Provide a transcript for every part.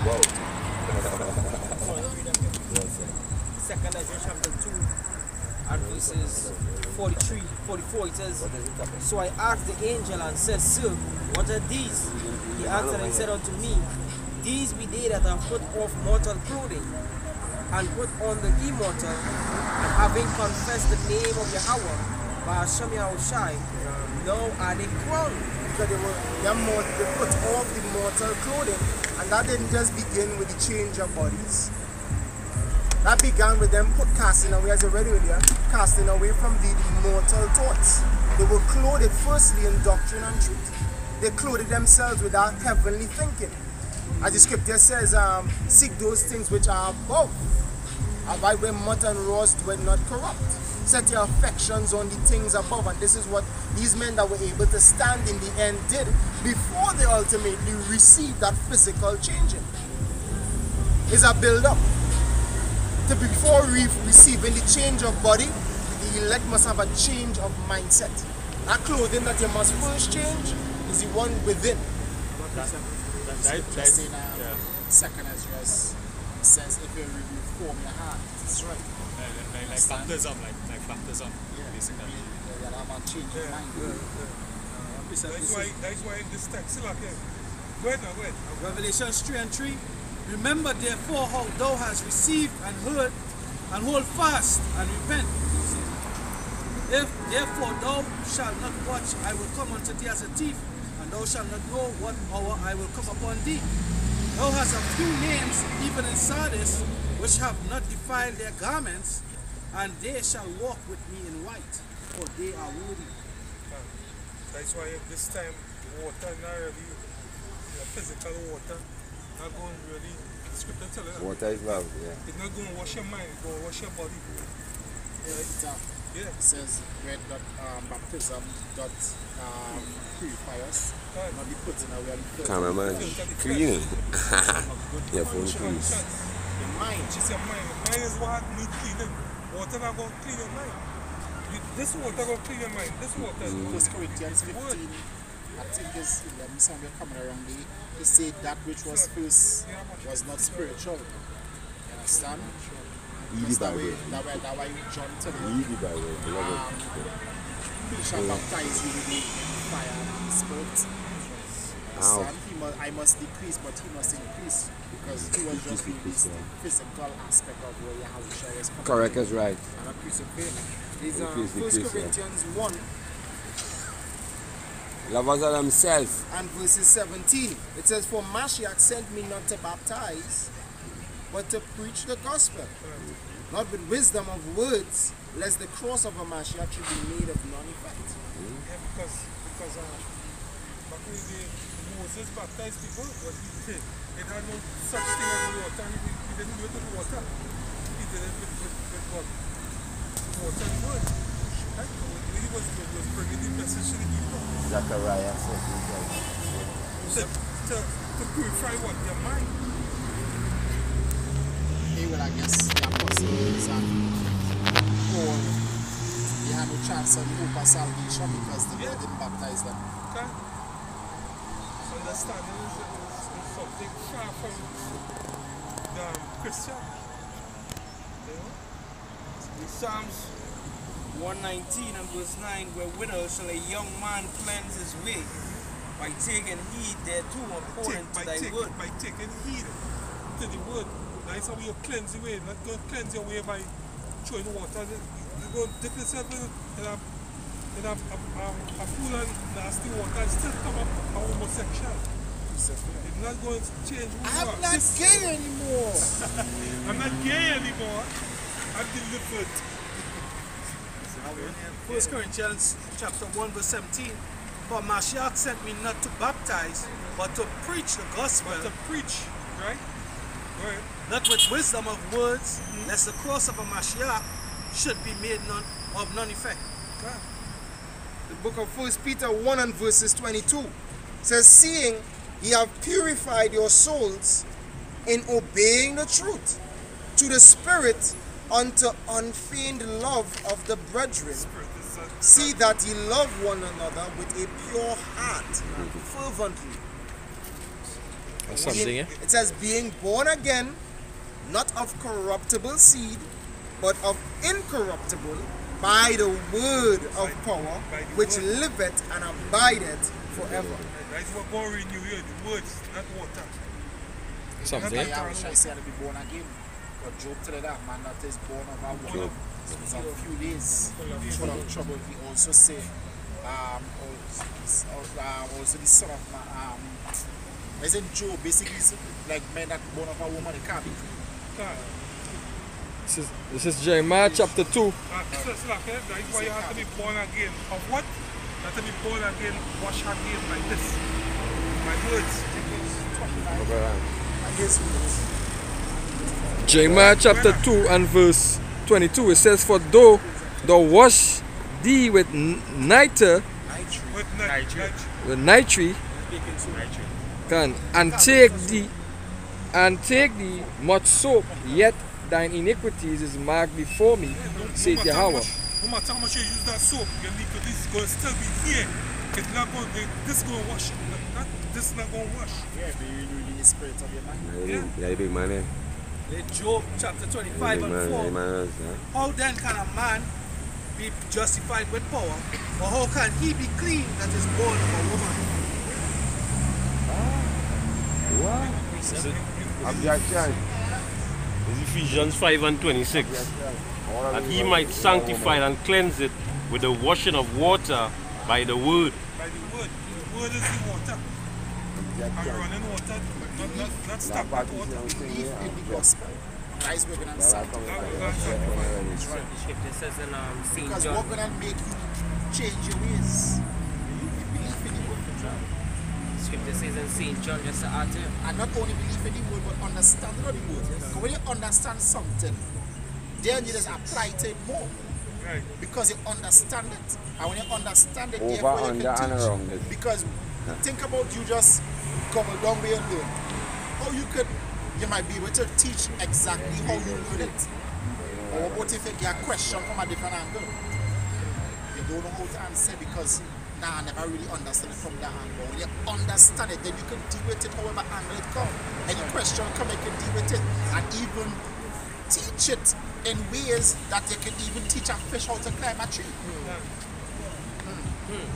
Wow. Second Ezra chapter 2 and verses 43, 44, it says, So I asked the angel and said, Sir, what are these? He answered and said unto me, These be they that have put off mortal clothing, and put on the immortal, and having confessed the name of Yahweh by Hashem Yahushai, now are they crowned. Because they put off the mortal clothing, and that didn't just begin with the change of bodies. That began with them casting away, as I read earlier, casting away from the mortal thoughts. They were clothed firstly in doctrine and truth. They clothed themselves with that heavenly thinking. As the scripture says, seek those things which are above, abide where mud and rust were not corrupt. Set your affections on the things above, and this is what these men that were able to stand in the end did before they ultimately received that physical changing. It's a build-up. Before receiving the change of body, the elect must have a change of mindset. That clothing that you must first change is the one within. Second Ezra says, if you reform your heart, it's right. Like baptism, like baptism, basically. You have a change of mind. That's why this text is like it. Go ahead. Revelation 3 and 3. Remember therefore how thou hast received and heard, and hold fast and repent. If therefore thou shalt not watch, I will come unto thee as a thief, and thou shalt not know what hour I will come upon thee. Thou hast a few names, even in Sardis, which have not defiled their garments, and they shall walk with me in white, for they are worthy. That's why this time water not really physical water. Not going really, the scripture tells us. Water is love, yeah. It's not going to wash your mind, it's going to wash your body. It says, where that baptism that purify us, not be put in a way. Cameraman, clean. Your phone clean. Your mind, just your mind. Your mind is what needs cleaning. Water not going to clean your mind. This water going to clean your mind. This water. 1 Corinthians 15. I think it's 11 somewhere coming around there. He said that which was first was not spiritual. You understand? Read the Bible. That way John told Read the Bible. he shall baptize you with the fire and the spirit. Understand? I must decrease, but he must increase. Because he was just the physical aspect of where Yahushua was coming. Correct is right. And a crucifix. It's 1 Corinthians 1. Lovers of themselves. And verses 17. It says, For Mashiach sent me not to baptize, but to preach the gospel. Not with wisdom of words, lest the cross of a Mashiach should be made of none effect. Yeah, because back in the day, Moses baptized people, but he had no such thing as water. He didn't do it with water. He did it with what? Water and word. Right? He was bringing the message to the people. Zachariah to purify what? Your mind. He will, I guess, the apostles and Paul, they had no chance of hope of salvation because the Lord didn't baptize them. Okay? Understanding is something far from the Christian. You know? In Psalms 119 and verse 9, wherewithal shall a young man cleanse his way, by taking heed thereto according to thy word. By taking heed to the word. That's how you cleanse your way. Not go cleanse your way by throwing water. You go dip yourself in a full and nasty water and still come up a homosexual. It's not going to change who you are. I'm not gay anymore. I'm not gay anymore. I'm delivered. 1 Corinthians chapter 1 verse 17. For Mashiach sent me not to baptize, but to preach the gospel. But to preach, right? Right. Not with wisdom of words, lest the cross of a Mashiach should be made of none effect. Okay. The book of 1 Peter 1 and verses 22 says, Seeing ye have purified your souls in obeying the truth, to the Spirit unto unfeigned love of the brethren. See that ye love one another with a pure heart, fervently. something, yeah? It says being born again, not of corruptible seed, but of incorruptible, by the word of power, which liveth and abideth forever. That's what God renew here, the words, not water. Something. I wish I said to be born again. But Job told that man that is born of a woman. It's a few days full of trouble. He also said, also the son of man, isn't Job basically like men that born of a woman, they can't be clean. This is Jeremiah chapter 2. So it's like, that's why you have to be born again. Of what? You have to be born again, wash again like this. My words. Jeremiah chapter 2 and verse 22. It says, for though thou wash thee with nitre, with nitre, and take thee much soap, yet thine iniquities is marked before me, saith Yahweh. No matter how much you use that soap, your iniquity is going to still be here. It's not going to, this is going to wash. This is not going to wash. Yeah, be renewing the spirit of your mind. Yeah, big man, eh? In Job chapter 25 and 4. How then can a man be justified with power? Or how can he be clean that is born of a woman? Objection. It's Ephesians 5 and 26. That he might sanctify and cleanse it with the washing of water by the word. By the word. The word is the water. And running water, not stop that water. Believe in the gospel. Guys, we're going to sanctify. The scripture says in St. Because John. we're going to make you change your ways. Believe in the word. The scripture says in St. John, just to add to it. And not only believe in the word, but understand the word. Because when you understand something, then you just apply to it more. Right. Because you understand it. And when you understand it, Over, therefore you under, can and teach. around it. Because think about you just come down where you learn. How you might be able to teach exactly how you learn it. Or what if you get a question from a different angle? You don't know how to answer because I never really understand it from that angle. When you understand it, then you can deal with it however angle it comes. Any question come, you can deal with it. And even teach it in ways that you can even teach a fish how to climb a tree.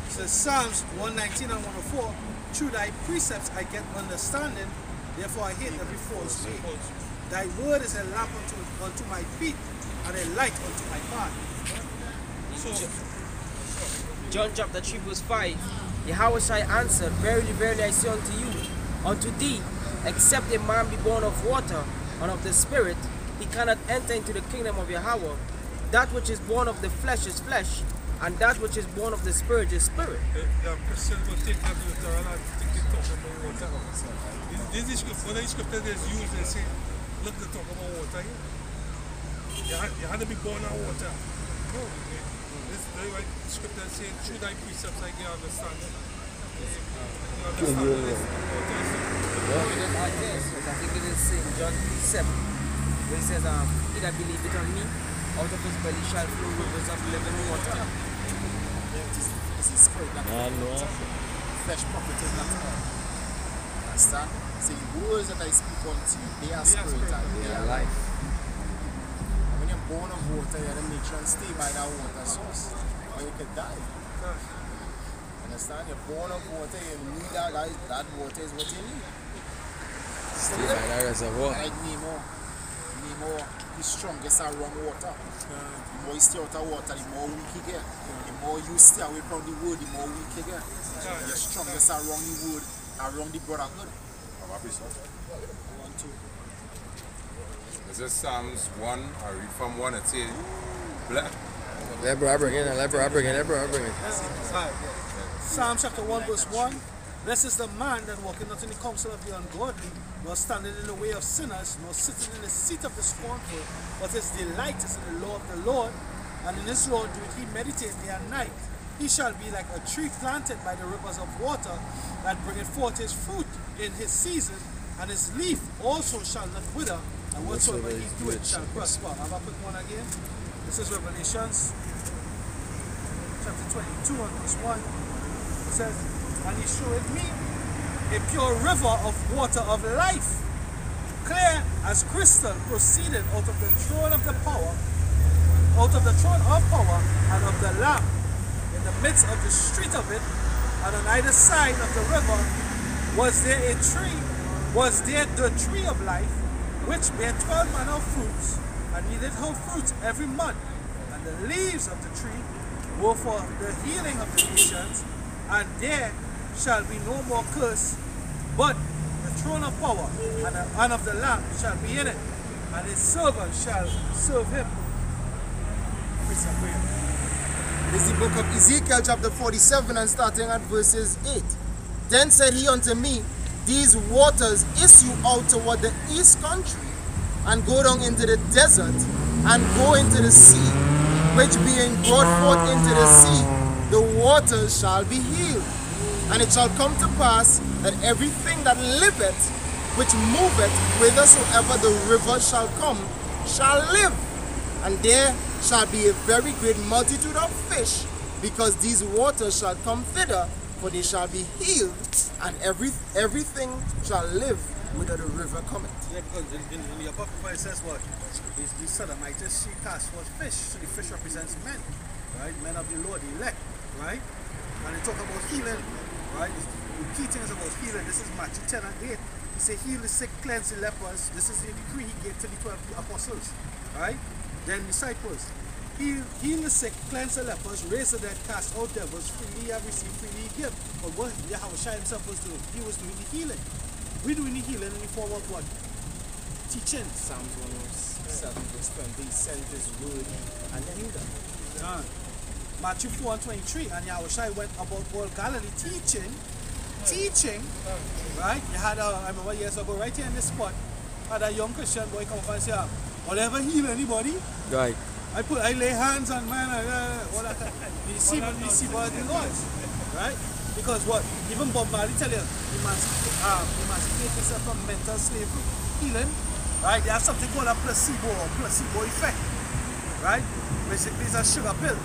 So Psalms 119 and 104, through thy precepts I get understanding, therefore I hate every false way. Thy word is a lamp unto my feet and a light unto my path. John chapter 3 verse 5. Yahweh shall answer, verily, verily I say unto you, unto thee, except a man be born of water and of the Spirit, he cannot enter into the kingdom of Yahweh. That which is born of the flesh is flesh, and that which is born of the Spirit is spirit. The Christians will take that literal and think they talk about water. When the scripture is used, they say, look, they talk about water here. You had to be born of water. No. This is the way the scripture says, through thy precepts I get understanding. You understand this? Water is Like this, I think it is St. John 7, where it says, he that believeth on me, out of his belly shall flow rivers of living water. This is spirit that flesh properties not all. Understand? So the words that I speak unto you, they are spirit and they are life. And when you're born of water, you have to make sure and stay by that water source, or you could die. Understand? You're born of water, you need that water is what you need. Stay by that reservoir. Like Nemo, the strongest around water. The more you stay out of water, the more weak you get. The more you stay away from the wood, the more weak you get. The strongest around the wood, around the brotherhood. This is Psalms 1, I read from 1, it says, Let bro, I bring it. Psalm chapter 1 verse 1. Blessed is the man that walketh not in the counsel of the ungodly, nor standeth in the way of sinners, nor sitteth in the seat of the scornful, but his delight is in the law of the Lord, and in his law doeth he meditate day and night. He shall be like a tree planted by the rivers of water, that bringeth forth his fruit in his season, and his leaf also shall not wither, and whatsoever he doeth shall prosper. Have a quick one again. This is Revelations chapter 22 and verse 1. It says, and he showed me a pure river of water of life, clear as crystal, proceeded out of the throne of the power, out of the throne of power and of the Lamb. In the midst of the street of it, and on either side of the river, was there the tree of life, which bare 12 manner of fruits, and yielded her fruits every month. And the leaves of the tree were for the healing of the nations, and there shall be no more curse, but the throne of power and of the Lamb shall be in it, and his servants shall serve him. This is the book of Ezekiel chapter 47 and starting at verses 8. Then said he unto me, these waters issue out toward the east country, and go down into the desert, and go into the sea, which being brought forth into the sea, the waters shall be healed. And it shall come to pass that everything that liveth, which moveth whithersoever the river shall come, shall live. And there shall be a very great multitude of fish, because these waters shall come thither, for they shall be healed, and everything shall live whither the river cometh. Yeah, because in the Apocrypha it says what? These sodomites, she cast forth fish, so the fish represents men, right? Men of the Lord, the elect, right? And they talk about healing, right? The key thing is about healing. This is Matthew 10 and 8. He said, heal the sick, cleanse the lepers. This is the decree he gave to the 12 apostles, right? Then disciples, heal the sick, cleanse the lepers, raise the dead, cast out devils, freely have received, freely give. But what Yahushua himself was doing, he was doing the healing. We're doing the healing in the form of what? Teaching. Psalms 107 verse 20, he sent his word and healed them. Yeah. Matthew 4 and 23, and Yahushua went about all Galilee teaching, right? You had I remember years ago, right here in this spot, had a young Christian boy come up and say, will I ever heal anybody? Right. I lay hands on man, all that. You see what the Lord, right? Because what? Even Bob Marley tell you, emancipate yourself from mental slavery, healing, right? They have something called a placebo or placebo effect, right? Basically, it's a sugar pill,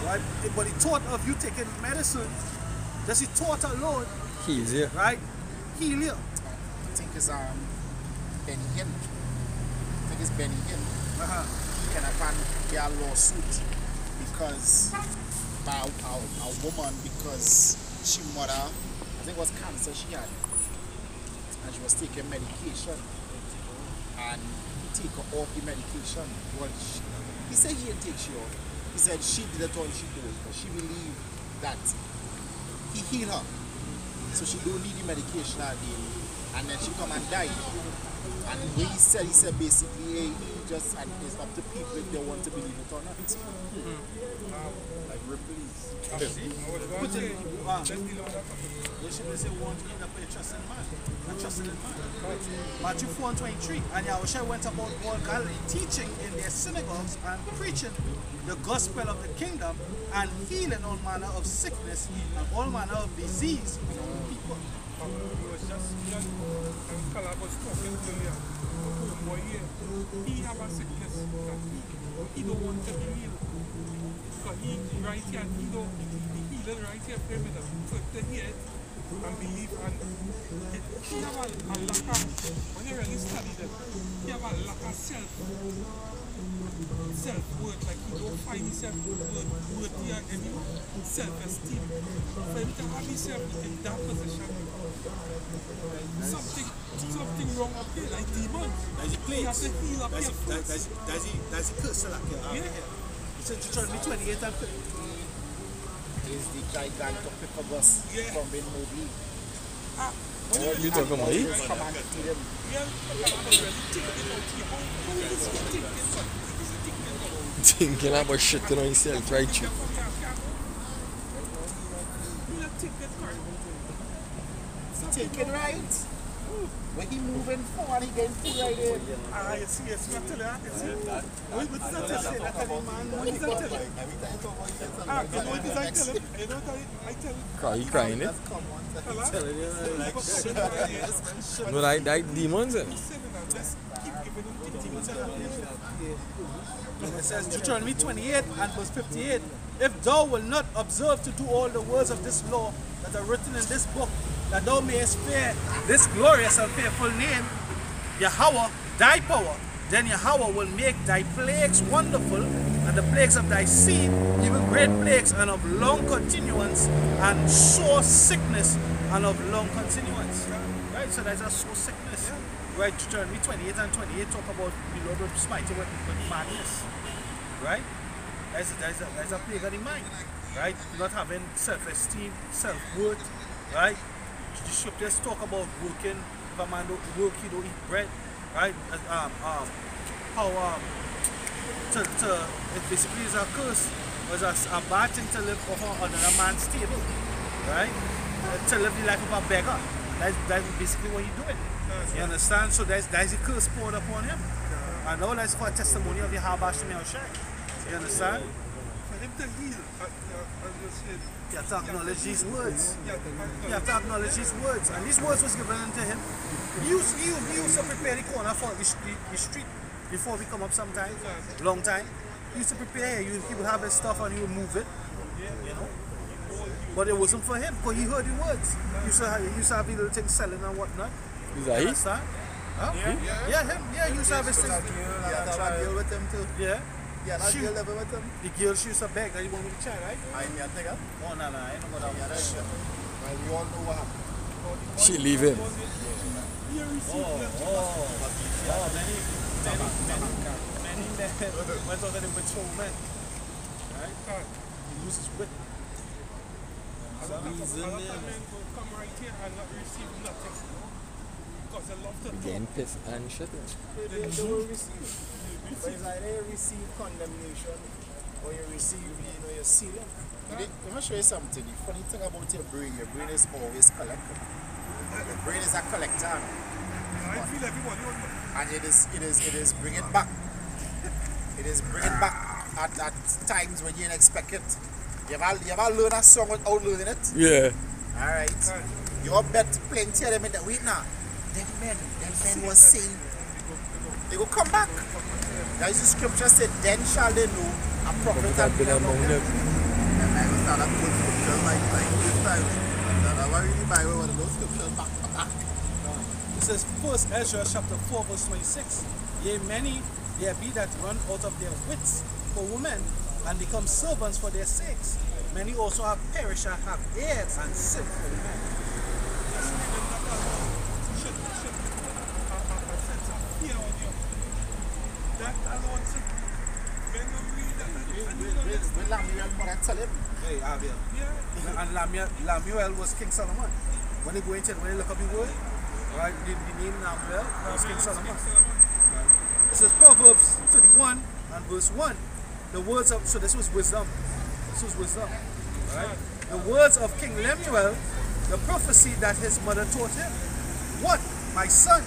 right? But the thought of you taking medicine, just the thought alone, He's here. right? Heal you. I think it's Benny Hinn. I think it's Benny Hinn. He can get a lawsuit because by a woman, because she mother, I think it was cancer she had, and she was taking medication, and he take her off the medication. Well, he said he didn't take she off. He said she did it all she did, but she believed that he healed her, so she don't need the medication again, and then she come and die. And when he said basically, hey, he just, and it's up to people if they want to believe it or not. Like Ripley's. They say one to end up with trust in man, not trusting in man. Matthew 4 and 23, and Yahushua went about all Galilee, teaching in their synagogues and preaching the gospel of the kingdom, and healing all manner of sickness and all manner of disease among people. He have a sickness that he don't want to be healed. Because he right here, he don't be healed right here for him to hear it and believe. And he have a lack of, when you really study them, he have a lack of self-worth, like he don't find himself worthy of any self-esteem. For him to have himself in that position, something wrong up here, like demons. Does he play? You have to heal up here first. Does he curse like Yeah. He said Deuteronomy 28 and 50. Is the Gigantopithecus from the movie. You talking about me? Come and feed him. Thinking about shitting on himself, right? You. Take it right. When he moving forward, he getting full right in. You see, you tell her, you see? What does that tell man? What does that tell him? You know what does I tell him? You know what I tell him? He crying it. No, like demons. Let's keep giving him It says Deuteronomy 28 and verse 58, if thou wilt not observe to do all the words of this law that are written in this book, that thou mayest fear this glorious and fearful name, Yahweh, thy power, then Yahweh will make thy plagues wonderful, and the plagues of thy seed, even great plagues, and of long continuance, and sore sickness, and of long continuance. Right? So there's a sore sickness. Right? Deuteronomy 28 and 28 talk about the Lord will smite you with madness. Right? There's a plague of the mind. Right? Not having self-esteem, self-worth. Right? The scriptures talk about working. If a man don't work, he don't eat bread. Right? It basically is a curse. It was a bad thing to live off of another man's table. Right? To live the life of a beggar. That's basically what you're doing. You understand? So there's a curse poured upon him. And all that's for a testimony of the Habash Shai. You understand? For him to heal, you have to acknowledge these words. You have to acknowledge these words. And these words was given unto him. He used to prepare the corner for the street before we come up sometimes. Long time. He used to prepare. He would have his stuff and he would move it. You know? But it wasn't for him because he heard the words. He used to have the little things selling and whatnot. Is that he? Huh? Yeah, him. Yeah, he used to have his things. Deal with him too. Yeah. Yeah, that girl living with him. The girl she used to beg that you want me to chat, right? I mean, nigga. Oh, no, I ain't know about Yeah, that. that shit. Well, we all know what happened. She leave him. Many. Went over there with 12 men. Right? He loses wit. a lot of men will come right here and not receive nothing. Because they love to talk. Getting pissed and shit. They will receive. But it's like they receive condemnation or you receive, your sealing. Let me show you something. The funny thing about your brain is always collecting. Your brain is a collector. I feel everybody on that. And it is bringing back. It is bringing back at times when you didn't expect it. You ever learn a song without learning it? Yeah. Alright. You bet plenty of them in the week now. Them men was saying they will come back. That is the scripture said, then shall they know a prophet has been among them. And I was not a good scripture like this time. And I was really Bible one of those scriptures back to back. It says, 1 Ezra chapter 4 verse 26. Yea, many there be that run out of their wits for women and become servants for their sakes. Many also have perished and have heirs and sinful men. When Lamuel mother tell him. Hey, Aviel. Yeah. And Lamuel was King Solomon. When they go into it, when they look up the word, right, the name Lamuel was King Solomon. Right. It says Proverbs 31 and verse 1. The words of, so this was wisdom. This was wisdom. Right? The words of King Lemuel, the prophecy that his mother taught him. What, my son?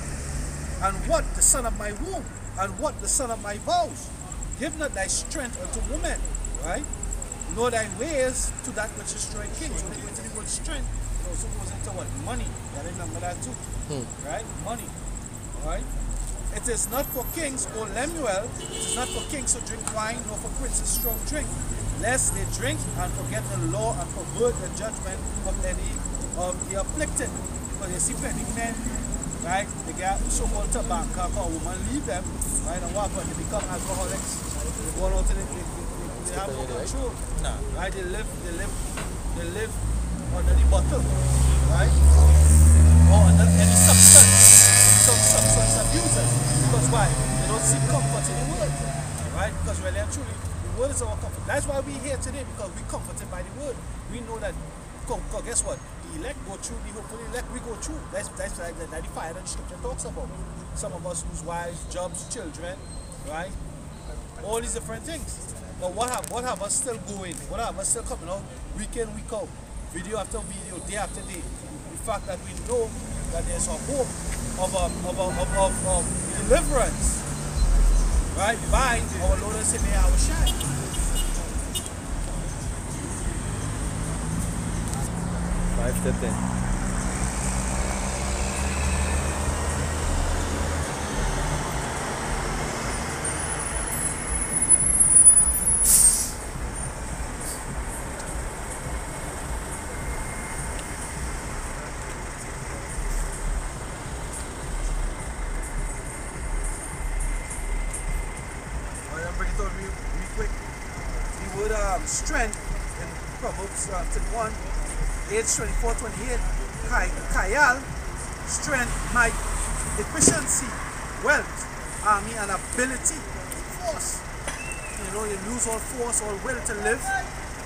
And what, the son of my womb? And what, the son of my vows? Give not thy strength unto women, right? Nor thy ways to that which destroys kings. When you go into the word strength, it also goes into what? Money. You remember that too. Right? Money. Alright? It is not for kings, O Lemuel, it is not for kings to drink wine, nor for princes strong drink, lest they drink and forget the law and pervert the judgment of any of the afflicted. Because you see many men, right, they get so-called tobacco for a woman, leave them, right, and what happens? They become alcoholics. They go out and they have no control. Right? They live under the bottle, right? Or under any substance. Some substance abusers. Because why? They don't seek comfort in the word. Right? Because really and truly, the word is our comfort. That's why we're here today, because we're comforted by the word. We know that, guess what? The elect go through, the hopefully elect we go through. That's like the fire that the scripture talks about. Some of us lose wives, jobs, children, right? All these different things. But what have us still going? What have us still coming out week in, week out, video after video, day after day? The fact that we know that there's a hope of deliverance, right, by our Lord and Savior Yahushua. 5 to 10. strength in Proverbs 31, age 24, 28, Kayal, strength, might, efficiency, wealth, army, and ability, force. You know, you lose all force, all will to live,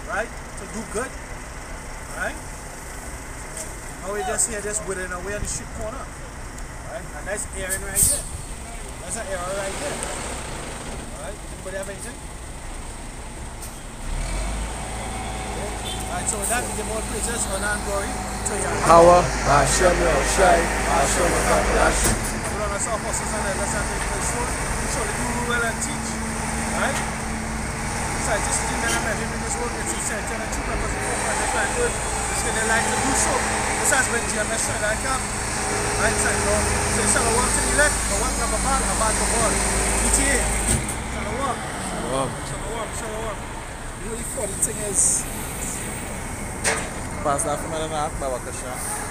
right? To do good, right? Now we just here, just withering away on the street corner, right? And that's Aaron right there. That's an error right there, right? Anybody have anything? Alright, so with that, we give all praises, honor and glory to Yahweh. Power, Hashem, Yahushai, Hashem, Akadosh. Put on us our apostles and elders and take place soon. Show the do well and teach, right? Besides, this thing that I'm having in this world, it's essential and true purpose of God. That's why I do it. It's going to like to do so. This has been GMS Trinidad Camp. Right, signing off. Say shalom to the elect, the one of Abad, Abad the ball. ETA. Shalom. Shalom. Shalom. You know the funny thing is, pass that from another Bakasha.